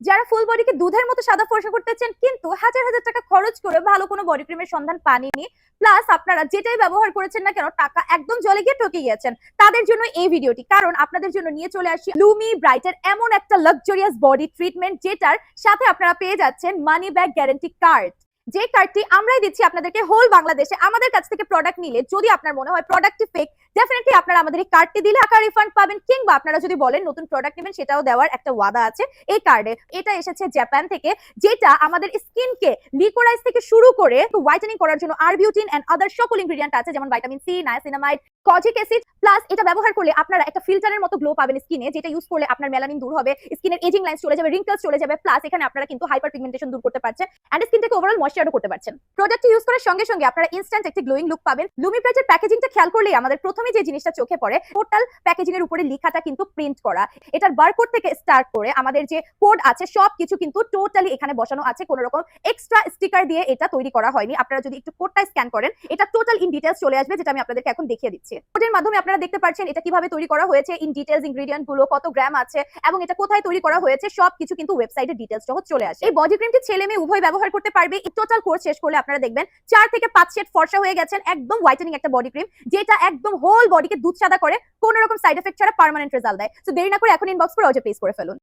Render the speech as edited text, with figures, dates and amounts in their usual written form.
যারা ফুল বডিকে দুধের মতো সাদা ফর্সা করতে চান কিন্তু হাজার হাজার টাকা খরচ করে ভালো কোনো বডি ক্রিমের সন্ধান পাননি, প্লাস আপনারা যেটাই ব্যবহার করেছেন না কেন টাকা একদম জলে গিয়ে ঠকে গিয়েছেন, তাদের জন্য এই ভিডিওটি। কারণ আপনাদের জন্য নিয়ে চলে আসি লুমি ব্রাইটের এমন একটা লাক্সারিয়াস বডি ট্রিটমেন্ট যেটার সাথে আপনারা পেয়ে যাচ্ছেন মানি ব্যাক গ্যারান্টি কার্ড। যে কার্ডটি আমরাই দিচ্ছি আপনাদেরকে হোল বাংলাদেশে। আমাদের কাছ থেকে প্রোডাক্ট নিলে যদি আপনার মনে হয় প্রোডাক্টটি ফেক, ডেফিনেটলি আপনারা আমাদের এই কার্ডটি দিলে টাকা রিফান্ড পাবেন, কিংবা আপনারা যদি বলেন নতুন প্রোডাক্ট নেবেন সেটাও দেওয়ার একটা ওয়াদা আছে এই কার্ডে। এটা এসেছে জাপান থেকে, যেটা আমাদের স্কিনকে লিকোরাইজ থেকে শুরু করে হোয়াইটেনিং করার জন্য আরবিউটিন এন্ড আদার সকল ইনগ্রেডিয়েন্ট আছে, যেমন vitamin C, niacinamide, kojic acid. Plus এটা ব্যবহার করলে আপনারা একটা ফিল্টারের মতো গ্লো পাবেন স্কিনে, যেটা ইউজ করলে আপনার মেলানিন দূর হবে, স্কিনের এজিং লাইন্স চলে যাবে, রিঙ্কলস চলে যাবে। প্লাস এখানে আপনারা কিন্তু হাইপার পিগমেন্টেশন দূর করতে পারছেন এন্ড স্কিনটাকে ওভারঅল ময়েশ্চারও করতে পারছেন। প্রোডাক্টটি ইউজ করার সঙ্গে সঙ্গে আপনারা ইনস্ট্যান্ট একটা গ্লোয়িং লুক পাবেন। লুমি ব্রাইটের প্যাকেজিংটা খেয়াল করলেই আমাদের প্রথমে যে জিনিসটা চোখে পড়ে, টোটাল প্যাকেজিং এর উপরে লেখাটা কিন্তু প্রিন্ট করা। এটার বারকোড থেকে স্টার্ট করে আমাদের যে কোড আছে সবকিছু কিন্তু টোটালি এখানে বসানো আছে, কোনো রকম এক্সট্রা স্টিকার দিয়ে এটা তৈরি করা হয়নি। আপনারা যদি একটু কোডটা স্ক্যান করেন এটা টোটাল ইন ডিটেইলস চলে আসবে, যেটা আমি আপনাদেরকে এখন দেখিয়ে দিচ্ছি। কোডের মাধ্যমে আপনারা দেখতে পাচ্ছেন এটা কিভাবে তৈরি করা হয়েছে, ইন ডিটেইলস ইনগ্রেডিয়েন্ট গুলো কত গ্রাম আছে এবং এটা কোথায় তৈরি করা হয়েছে সবকিছু কিন্তু ওয়েবসাইটে ডিটেইলস সহ চলে আসে। এই বডি ক্রিমটি ছেলে মেয়ে উভয় ব্যবহার করতে পারবে। এই টোটাল কোর্স শেষ করলে আপনারা দেখবেন 4 থেকে 5 শেড ফর্সা হয়ে গেছেন। একদম হোয়াইটেনিং একটা বডি ক্রিম, যেটা একদম হোল বডিকে দুধ সাদা করে, কোনো রকম সাইড এফেক্ট ছাড়া পার্মানেন্ট রেজাল্ট দেয়। সো দেরি না করে এখন ইনবক্স করে অর্ডার প্লেস করে ফেলুন।